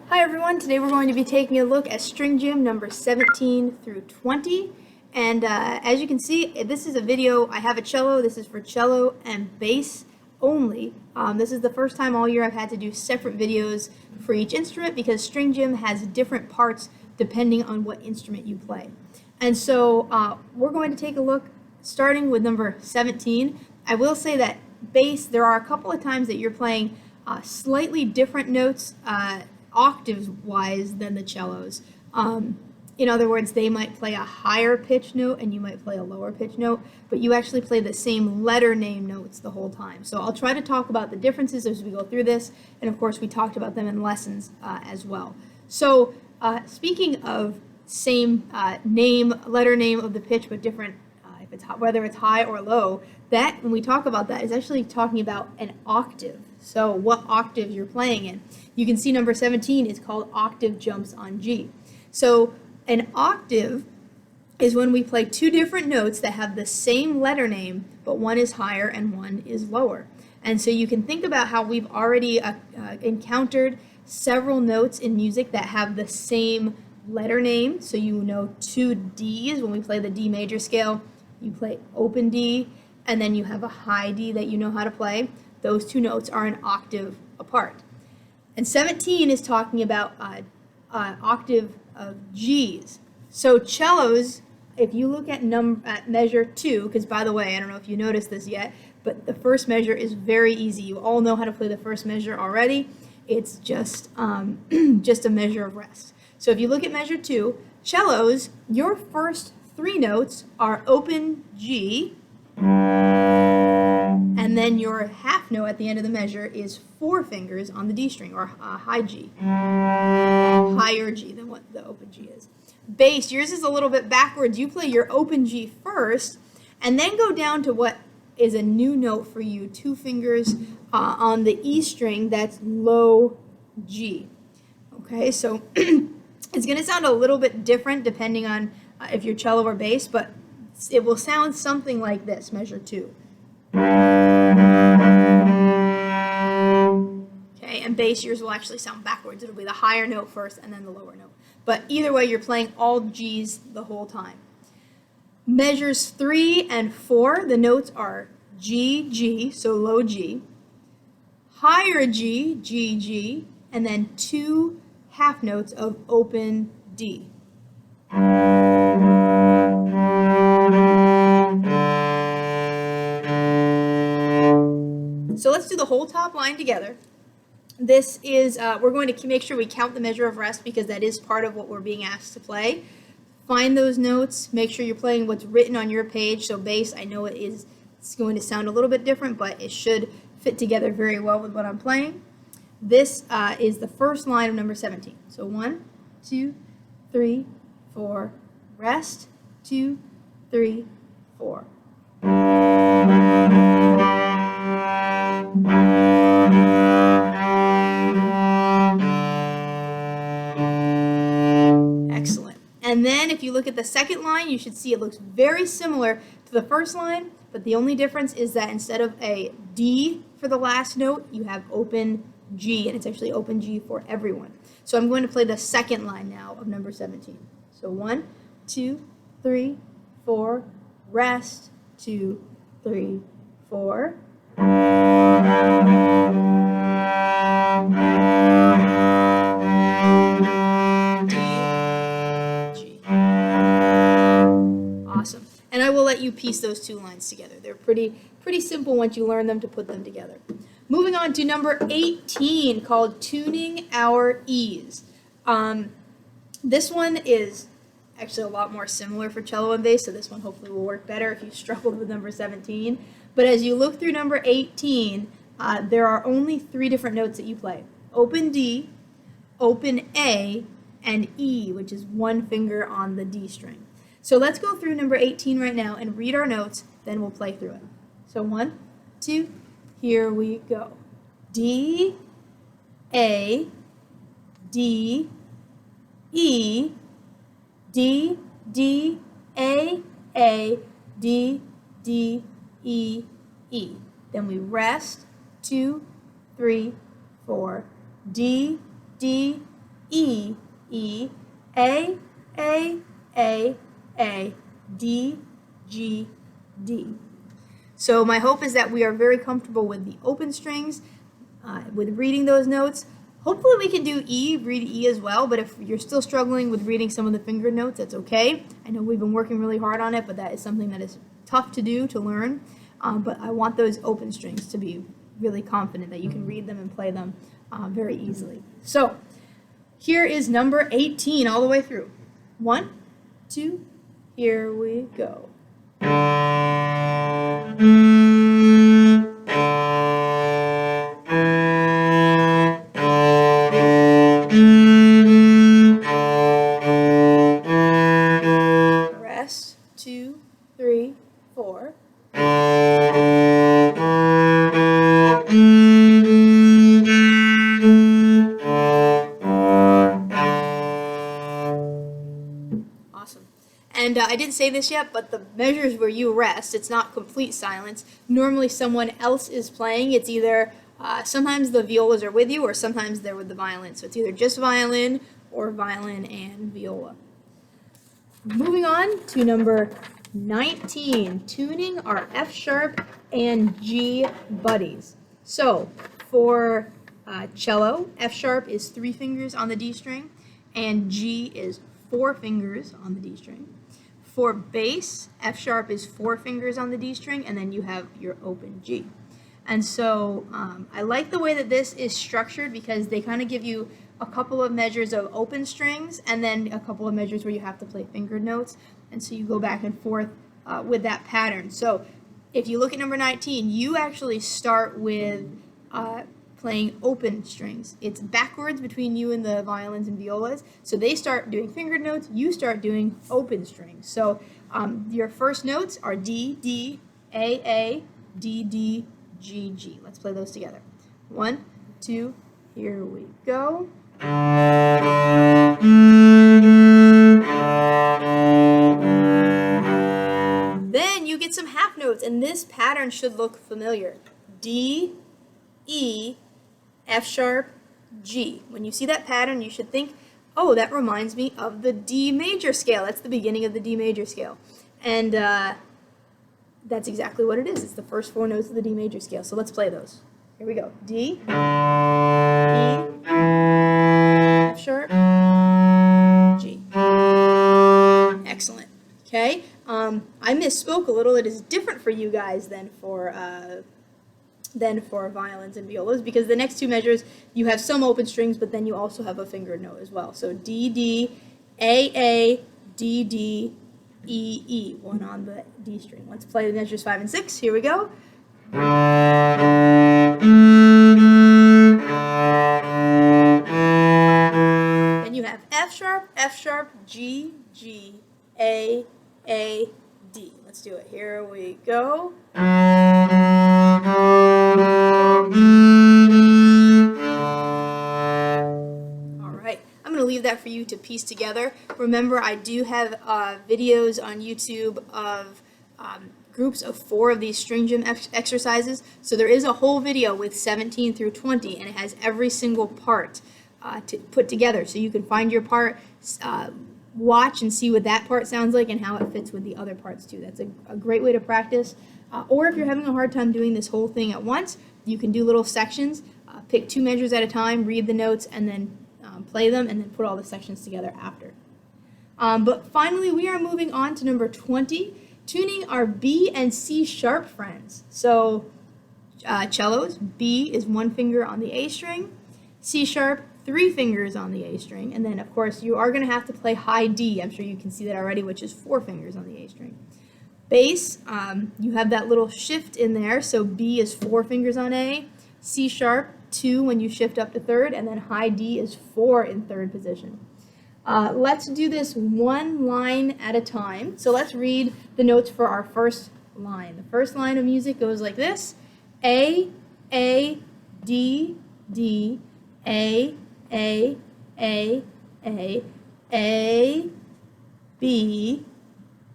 Hi everyone, today we're going to be taking a look at string gym number 17 through 20. And as you can see, this is a video. I have a cello. This is for cello and bass only. This is the first time all year I've had to do separate videos for each instrument because string gym has different parts depending on what instrument you play. And so we're going to take a look starting with number 17. I will say that bass, there are a couple of times that you're playing slightly different notes octaves-wise than the cellos. In other words, they might play a higher pitch note and you might play a lower pitch note, but you actually play the same letter name notes the whole time. So I'll try to talk about the differences as we go through this, and of course we talked about them in lessons as well. So speaking of same letter name of the pitch, but different, whether it's high or low, that when we talk about that is actually talking about an octave. So what octave you're playing in. You can see number 17 is called Octave Jumps on G. So an octave is when we play two different notes that have the same letter name, but one is higher and one is lower. And so you can think about how we've already encountered several notes in music that have the same letter name. So you know two Ds when we play the D major scale. You play open D, and then you have a high D that you know how to play. Those two notes are an octave apart. And 17 is talking about octave of Gs. So cellos, if you look at measure 2, because by the way, I don't know if you noticed this yet, but the first measure is very easy. You all know how to play the first measure already. It's just a measure of rest. So if you look at measure 2, cellos, your first three notes are open G, and then your half note at the end of the measure is 4 fingers on the D string, or high G, higher G than what the open G is. Bass, yours is a little bit backwards. You play your open G first, and then go down to what is a new note for you, 2 fingers on the E string, that's low G. Okay, so it's going to sound a little bit different depending on if you're cello or bass, but it will sound something like this, measure 2. Okay, and bass, yours will actually sound backwards. It'll be the higher note first and then the lower note. But either way, you're playing all G's the whole time. Measures 3 and 4, the notes are G, G, so low G, higher G, G, G, and then 2 half notes of open D. So let's do the whole top line together. This is, we're going to make sure we count the measure of rest because that is part of what we're being asked to play. Find those notes, make sure you're playing what's written on your page. So bass, I know it's going to sound a little bit different, but it should fit together very well with what I'm playing. This is the first line of number 17. So 1, 2, 3, 4, rest, 2, 3, 4. Excellent. And then if you look at the second line, you should see it looks very similar to the first line, but the only difference is that instead of a D for the last note, you have open G, and it's actually open G for everyone. So I'm going to play the second line now of number 17. So 1, 2, 3, 4, rest, 2, 3, 4. Awesome. And I will let you piece those two lines together. They're pretty simple once you learn them to put them together. Moving on to number 18, called Tuning Our E's. This one is actually a lot more similar for cello and bass, so this one hopefully will work better if you struggled with number 17. But as you look through number 18, there are only 3 different notes that you play. Open D, open A, and E, which is 1 finger on the D string. So let's go through number 18 right now and read our notes, then we'll play through it. So 1, 2, here we go. D, A, D, E, D, D, A, D, D, E, E. Then we rest, 2, 3, 4, D, D, E, E, A, A, A, D, G, D. So my hope is that we are very comfortable with the open strings, with reading those notes. Hopefully we can do E, read E as well, but if you're still struggling with reading some of the finger notes, that's okay. I know we've been working really hard on it, but that is something that is tough to do, to learn. But I want those open strings to be really confident that you can read them and play them very easily. So here is number 18 all the way through. 1, 2, here we go. Rest, 2, 3, 4. Awesome. And I didn't say this yet, but the measures where you rest, it's not complete silence. Normally someone else is playing. It's either, sometimes the violas are with you or sometimes they're with the violin. So it's either just violin or violin and viola. Moving on to number 19, tuning our F sharp and G buddies. So for cello, F sharp is 3 fingers on the D string and G is 4 fingers on the D string. For bass, F sharp is 4 fingers on the D string, and then you have your open G. And so I like the way that this is structured because they kind of give you a couple of measures of open strings and then a couple of measures where you have to play fingered notes. And so you go back and forth with that pattern. So if you look at number 19, you actually start with playing open strings. It's backwards between you and the violins and violas. So they start doing fingered notes, you start doing open strings. So your first notes are D, D, A, D, D, G, G. Let's play those together. 1, 2, here we go. Then you get some half notes, and this pattern should look familiar. D, E, F sharp, G. When you see that pattern, you should think, oh, that reminds me of the D major scale. That's the beginning of the D major scale. And that's exactly what it is. It's the first 4 notes of the D major scale. So let's play those. Here we go. D, E, F sharp, G. Excellent. Okay. I misspoke a little. It is different for you guys than for violins and violas because the next 2 measures you have some open strings, but then you also have a fingered note as well. So D, D, A, D, D, E, E. 1 on the D string. Let's play the measures 5 and 6. Here we go. Then you have F sharp, G, G, A, D. Let's do it. Here we go. All right. I'm going to leave that for you to piece together. Remember, I do have videos on YouTube of groups of 4 of these string gym exercises. So there is a whole video with 17 through 20, and it has every single part to put together. So you can find your part, watch and see what that part sounds like and how it fits with the other parts too. That's a great way to practice. Or if you're having a hard time doing this whole thing at once, you can do little sections, pick 2 measures at a time, read the notes, and then play them, and then put all the sections together after. But finally, we are moving on to number 20, tuning our B and C sharp friends. So cellos, B is 1 finger on the A string, C sharp, 3 fingers on the A string, and then of course you are going to have to play high D. I'm sure you can see that already, which is 4 fingers on the A string. Bass, you have that little shift in there, so B is 4 fingers on A, C sharp, 2 when you shift up to 3rd, and then high D is 4 in 3rd position. Let's do this 1 line at a time. So let's read the notes for our first line. The first line of music goes like this: A, D, D, A, B,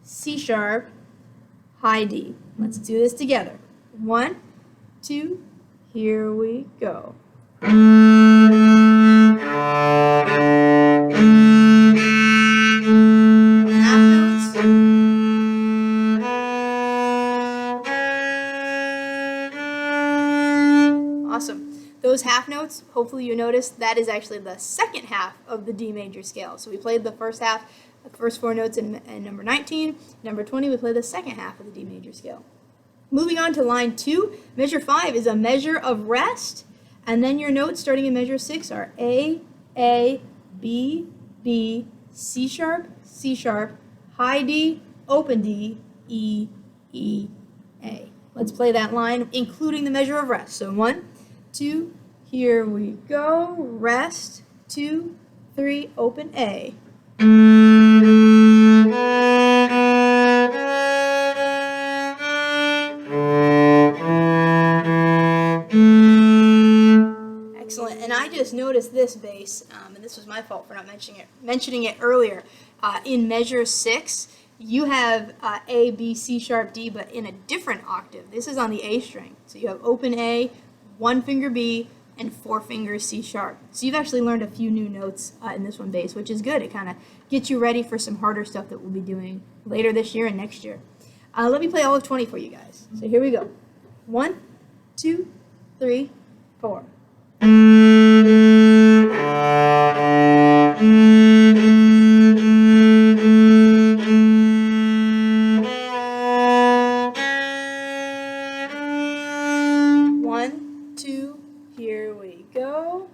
C sharp, high D. Let's do this together. 1, 2, here we go. half notes, hopefully you noticed, that is actually the second half of the D major scale. So we played the first half, the first 4 notes in number 19. Number 20, we play the second half of the D major scale. Moving on to line 2, measure 5 is a measure of rest, and then your notes starting in measure 6 are A, B, B, C sharp, high D, open D, E, E, A. Let's play that line, including the measure of rest. So 1, 2, here we go, rest, 2, 3, open A. Excellent, and I just noticed this bass, and this was my fault for not mentioning it earlier. In measure 6, you have A, B, C sharp, D, but in a different octave. This is on the A string. So you have open A, 1 finger B, and 4 fingers C sharp. So you've actually learned a few new notes in this one bass, which is good. It kind of gets you ready for some harder stuff that we'll be doing later this year and next year. Let me play all of 20 for you guys. So here we go. 1, 2, 3, 4. One, two, here we go.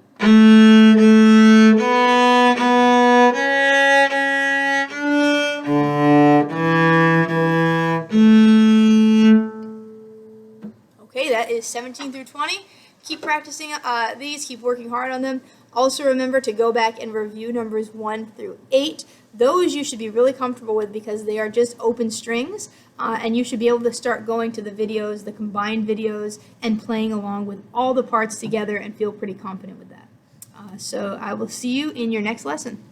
Okay, that is 17 through 20. Keep practicing these, keep working hard on them. Also remember to go back and review numbers 1 through 8. Those you should be really comfortable with because they are just open strings, and you should be able to start going to the videos, the combined videos, and playing along with all the parts together and feel pretty confident with that. So I will see you in your next lesson.